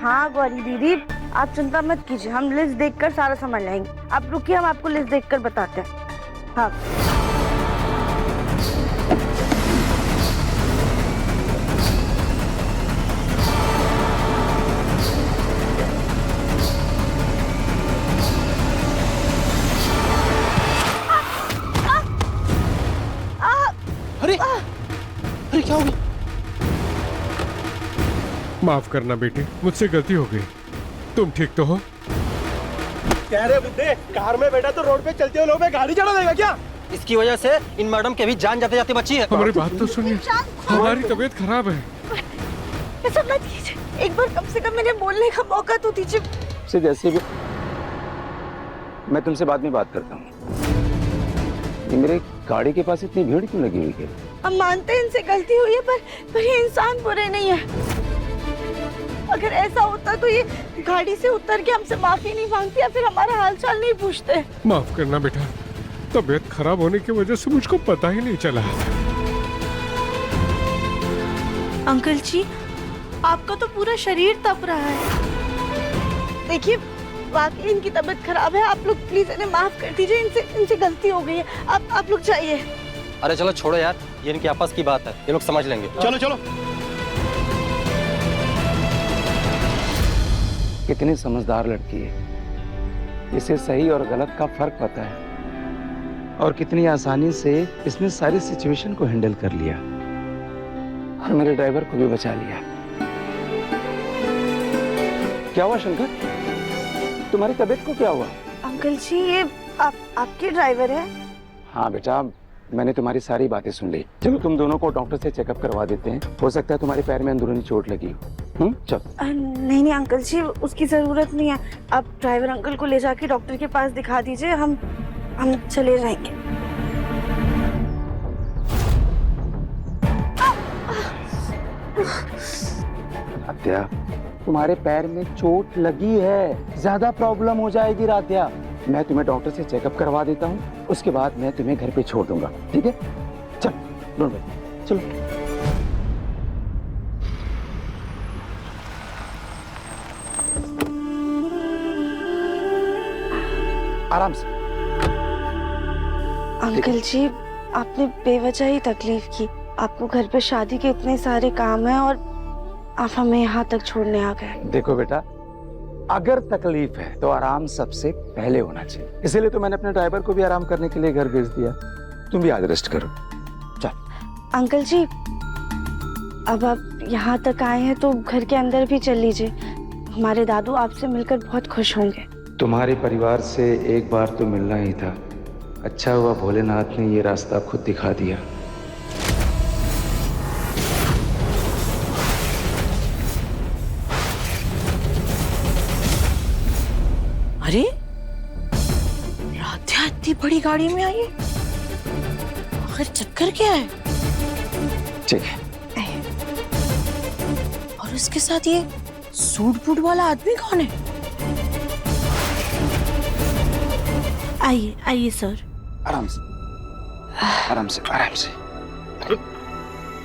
हाँ गौरी दीदी, आप चिंता मत कीजिए, हम लिस्ट देखकर सारा सामान लाएंगे। आप रुकिए, हम आपको लिस्ट देखकर बताते हैं। हाँ अरे अरे क्या हो गया? माफ करना बेटे, मुझसे गलती हो गई। तुम ठीक तो हो? कह रहे बुड्ढे, कार में बैठा तो रोड पे चलते हुए लोगों पे गाड़ी चढ़ा देगा क्या? इसकी वजह से इन मैडम के भी जान जाते जाते बची है। हमारी बात तो सुनिए, हमारी तबीयत खराब है। ऐसा मत कीजिए, एक बार कम से कम मुझे बोलने का मौका तो दीजिए। से जैसे भी मैं तुमसे बाद में बात करता हूँ। ये मेरे गाड़ी के पास इतनी भीड़ क्यों लगी हुई है? हम मानते हैं इनसे गलती हुई है, पर ये इंसान बुरे नहीं है। अगर ऐसा होता तो ये गाड़ी से उतर के हमसे माफी नहीं मांगती या फिर हमारा हालचाल नहीं पूछते। माफ करना बेटा, तबीयत खराब होने की वजह से मुझको पता ही नहीं चला। अंकल जी, आपका तो पूरा शरीर तप रहा है। देखिए, वाकई इनकी तबीयत खराब है। आप लोग प्लीज इन्हें माफ कर दीजिए, इनसे गलती हो गई है। आप लोग जाइए। अरे चलो छोड़ो यार, ये इनकी आपस की बात है, ये लोग समझ लेंगे। चलो चलो। कितनी समझदार लड़की है, इसे सही और गलत का फर्क पता है और कितनी आसानी से इसने सारी सिचुएशन को हैंडल कर लिया और मेरे ड्राइवर को भी बचा लिया। क्या हुआ शंकर, तुम्हारी तबीयत को क्या हुआ? अंकल जी, ये आपके ड्राइवर है? हाँ बेटा, मैंने तुम्हारी सारी बातें सुन ली। चलो तुम दोनों को डॉक्टर से चेकअप करवा देते हैं, हो सकता है तुम्हारे पैर में अंदरूनी चोट लगी हो। चलो। नहीं अंकल जी, उसकी जरूरत नहीं है। आप ड्राइवर अंकल को ले जाके डॉक्टर के पास दिखा दीजिए, हम चले जाएंगे। राध्या, तुम्हारे पैर में चोट लगी है, ज्यादा प्रॉब्लम हो जाएगी राध्या। मैं तुम्हें डॉक्टर से चेकअप करवा देता हूँ, उसके बाद मैं तुम्हें घर पे छोड़ दूंगा, ठीक है? चल, डोंट वरी, चलो। आराम से। अंकल जी, आपने बेवजह ही तकलीफ की। आपको घर पे शादी के इतने सारे काम हैं और आप हमें यहाँ तक छोड़ने आ गए। देखो बेटा, अगर तकलीफ है तो आराम सबसे पहले होना चाहिए, इसीलिए तो मैंने अपने ड्राइवर को भी आराम करने के लिए घर भेज दिया। तुम भी आज रेस्ट करो, चल। अंकल जी, अब आप यहाँ तक आए हैं तो घर के अंदर भी चल लीजिए। हमारे दादू आपसे मिलकर बहुत खुश होंगे। तुम्हारे परिवार से एक बार तो मिलना ही था, अच्छा हुआ भोलेनाथ ने ये रास्ता खुद दिखा दिया। अरे राध्या इतनी बड़ी गाड़ी में आई है, आखिर चक्कर क्या है? ठीक है। और उसके साथ ये सूट बूट वाला आदमी कौन है? आइए आइए सर। आराम से, आराम से, आराम से।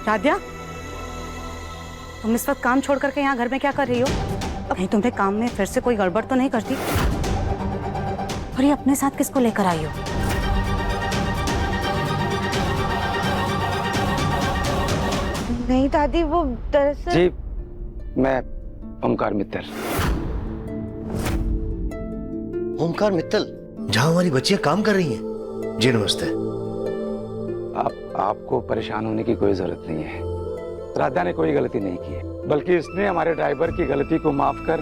राध्या, तुम इस वक्त काम छोड़ करके यहाँ घर में क्या कर रही हो? कहीं तुम्हें काम में फिर से कोई गड़बड़ तो नहीं करती? और ये अपने साथ किसको लेकर आई हो? नहीं दादी, वो दरअसल। जी, मैं ओमकार मित्तल। ओमकार मित्तल, जहाँ हमारी बच्चियां काम कर रही हैं। जी नमस्ते। आपको परेशान होने की कोई जरूरत नहीं है। राधा ने कोई गलती नहीं की है, बल्कि इसने हमारे ड्राइवर की गलती को माफ कर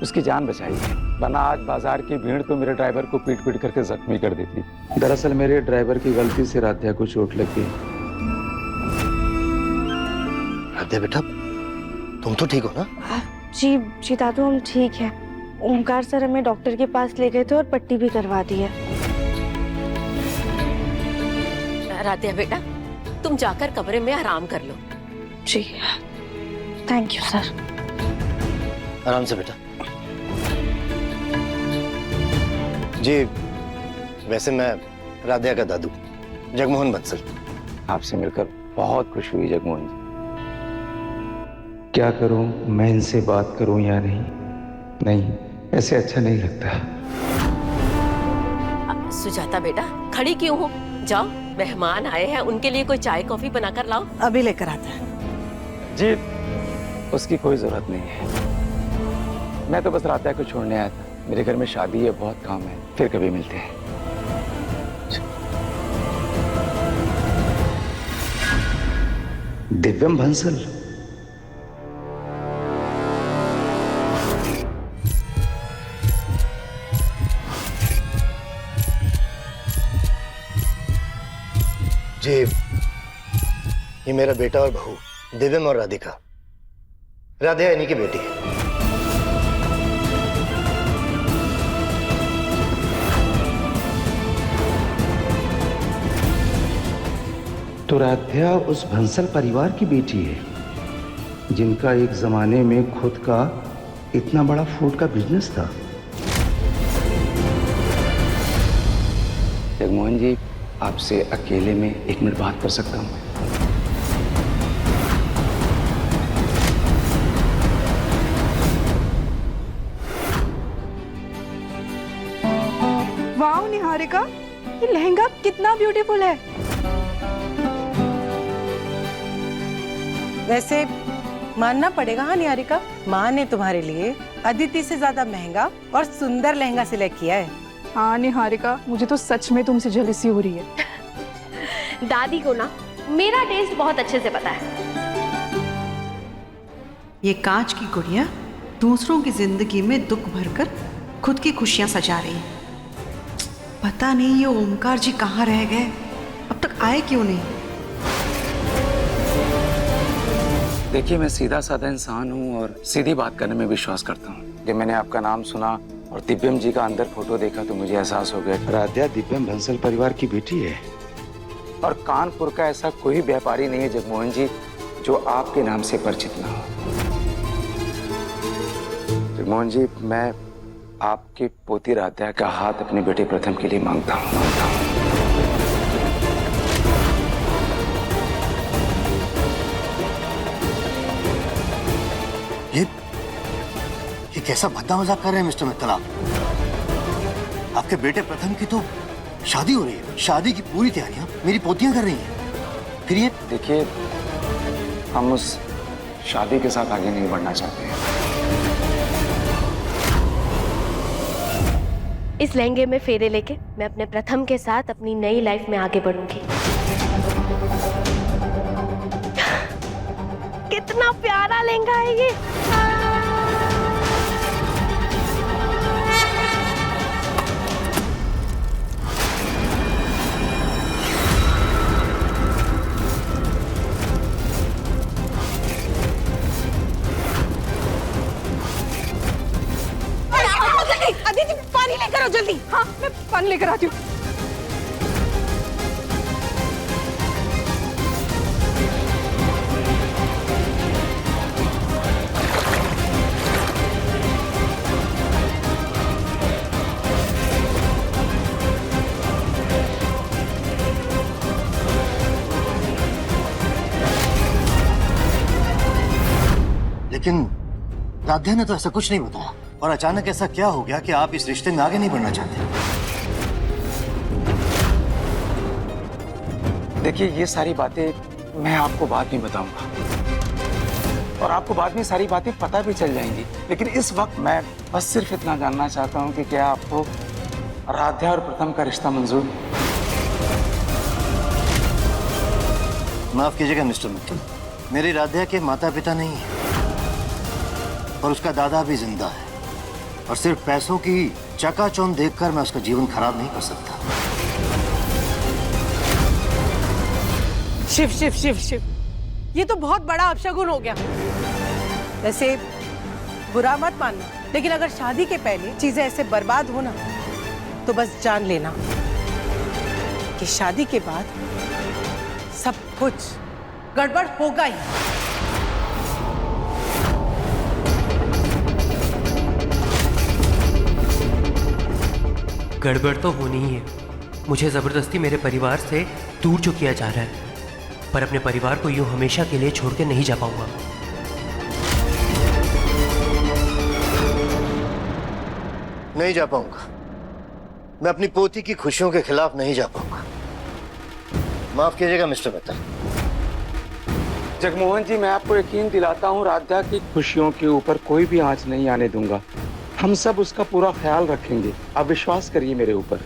उसकी जान बचाई है, वरना आज बाजार की भीड़ तो मेरे ड्राइवर को पीट पीट करके जख्मी कर देती। दरअसल मेरे ड्राइवर की गलती से राधा को चोट लग गई। राधा बेटा, तुम तो ठीक हो ना? जी दादू, हम ठीक है। ओमकार सर हमें डॉक्टर के पास ले गए थे और पट्टी भी करवा दी है। राध्या बेटा, तुम जाकर कमरे में आराम कर लो। जी, थैंक यू सर। आराम से बेटा। जी, वैसे मैं राधा का दादू जगमोहन बंसल। आपसे मिलकर बहुत खुशी हुई जगमोहन जी। क्या करूं, मैं इनसे बात करूं या नहीं? नहीं, ऐसे अच्छा नहीं लगता। सुजाता बेटा, खड़ी क्यों हो? जाओ, मेहमान आए हैं, उनके लिए कोई चाय कॉफी बनाकर लाओ। अभी लेकर आता है। जी, उसकी कोई जरूरत नहीं है। मैं तो बस राधा को छोड़ने आया था। मेरे घर में शादी है, बहुत काम है, फिर कभी मिलते हैं। दिव्यम बंसल, जी, ये मेरा बेटा और बहू दिव्यम और राधिका। राधिका इन्हीं की बेटी है। तो राध्या उस भंसल परिवार की बेटी है जिनका एक जमाने में खुद का इतना बड़ा फूड का बिजनेस था। जगमोहन जी, आपसे अकेले में 1 मिनट बात कर सकता हूँ? वाह निहारिका, ये लहंगा कितना ब्यूटीफुल है। वैसे मानना पड़ेगा हाँ निहारिका, माँ ने तुम्हारे लिए अदिति से ज्यादा महंगा और सुंदर लहंगा सिलेक्ट किया है। हाँ निहारिका, मुझे तो सच में तुमसे जेलसी हो रही है। दादी को ना मेरा टेस्ट बहुत अच्छे से पता है। ये कांच की गुड़िया दूसरों की जिंदगी में दुख भरकर खुद की खुशियां सजा रही है। पता नहीं ये ओमकार जी कहाँ रह गए, अब तक आए क्यों नहीं? देखिए, मैं सीधा साधा इंसान हूँ और सीधी बात करने में विश्वास करता हूँ। जब मैंने आपका नाम सुना और दिव्यम जी का अंदर फोटो देखा तो मुझे एहसास हो गया राध्या दिव्यम बंसल परिवार की बेटी है। और कानपुर का ऐसा कोई व्यापारी नहीं है जगमोहन जी जो आपके नाम से परिचित ना हो। जगमोहन जी, मैं आपकी पोती राध्या का हाथ अपने बेटे प्रथम के लिए मांगता हूँ। ये कैसा भद्दा मजाक कर रहे हैं मिस्टर मित्तल आप? आपके बेटे प्रथम की तो शादी हो रही है। शादी की पूरी तैयारियां मेरी पोतियां कर रही हैं। फिर ये देखिए, हम उस शादी के साथ आगे नहीं बढ़ना चाहते हैं। इस लहंगे में फेरे लेके मैं अपने प्रथम के साथ अपनी नई लाइफ में आगे बढ़ूंगी। कितना प्यारा लहंगा है ये। अदिति, पानी लेकर आओ जल्दी। हाँ, मैं पानी लेकर आती हूँ। लेकिन राध्या ने तो ऐसा कुछ नहीं बताया। और अचानक ऐसा क्या हो गया कि आप इस रिश्ते में आगे नहीं बढ़ना चाहते? देखिए, ये सारी बातें मैं आपको बाद में बताऊंगा और आपको बाद में सारी बातें पता भी चल जाएंगी। लेकिन इस वक्त मैं बस सिर्फ इतना जानना चाहता हूं कि क्या आपको राध्या और प्रथम का रिश्ता मंजूर? माफ कीजिएगा मिस्टर मित्तल, मेरी राध्या के माता पिता नहीं है और उसका दादा भी जिंदा है। और सिर्फ पैसों की चकाचौंध देखकर मैं उसका जीवन खराब नहीं कर सकता। शिव शिव शिव शिव, ये तो बहुत बड़ा अपशगुन हो गया। वैसे बुरा मत मानना, लेकिन अगर शादी के पहले चीजें ऐसे बर्बाद हो ना तो बस जान लेना कि शादी के बाद सब कुछ गड़बड़ होगा ही। गड़बड़ तो होनी ही है। मुझे ज़बरदस्ती मेरे परिवार से दूर जो किया जा रहा है, पर अपने परिवार को यूं हमेशा के लिए छोड़ के नहीं जा पाऊंगा। नहीं जा पाऊंगा। मैं अपनी पोती की खुशियों के खिलाफ नहीं जा पाऊंगा। माफ कीजिएगा मिस्टर मित्तल। जगमोहन जी, मैं आपको यकीन दिलाता हूँ, राधा की खुशियों के ऊपर कोई भी आंच नहीं आने दूंगा। हम सब उसका पूरा ख्याल रखेंगे, आप विश्वास करिए मेरे ऊपर।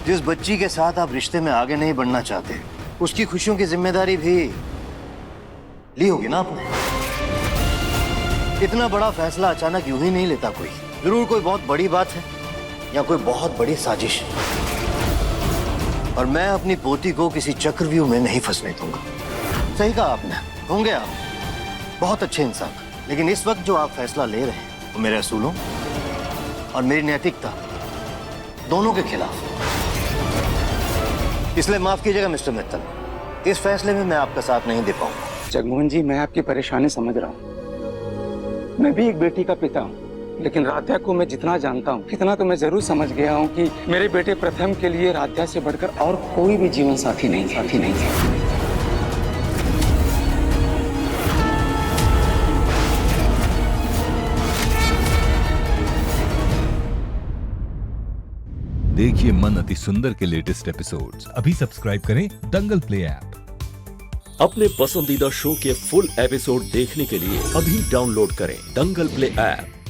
जिस बच्ची के साथ आप रिश्ते में आगे नहीं बढ़ना चाहते, उसकी खुशियों की जिम्मेदारी भी ली होगी ना आपने। इतना बड़ा फैसला अचानक यूं ही नहीं लेता कोई। जरूर कोई बहुत बड़ी बात है या कोई बहुत बड़ी साजिश। और मैं अपनी पोती को किसी चक्रव्यूह में नहीं फंसने दूंगा। सही कहा आपने, होंगे आप बहुत अच्छे इंसान, लेकिन इस वक्त जो आप फैसला ले रहे हैं वो मेरे असूलों और मेरी नैतिकता दोनों के खिलाफ। इसलिए माफ कीजिएगा मिस्टर मित्तल, इस फैसले में मैं आपका साथ नहीं दे पाऊंगा। जगमोहन जी, मैं आपकी परेशानी समझ रहा हूँ। मैं भी एक बेटी का पिता हूँ, लेकिन राधा को मैं जितना जानता हूँ, इतना तो मैं जरूर समझ गया हूँ कि मेरे बेटे प्रथम के लिए राधा से बढ़कर और कोई भी जीवन साथी नहीं था। देखिए मन अति सुंदर के लेटेस्ट एपिसोड्स अभी सब्सक्राइब करें दंगल प्ले ऐप। अपने पसंदीदा शो के फुल एपिसोड देखने के लिए अभी डाउनलोड करें दंगल प्ले ऐप।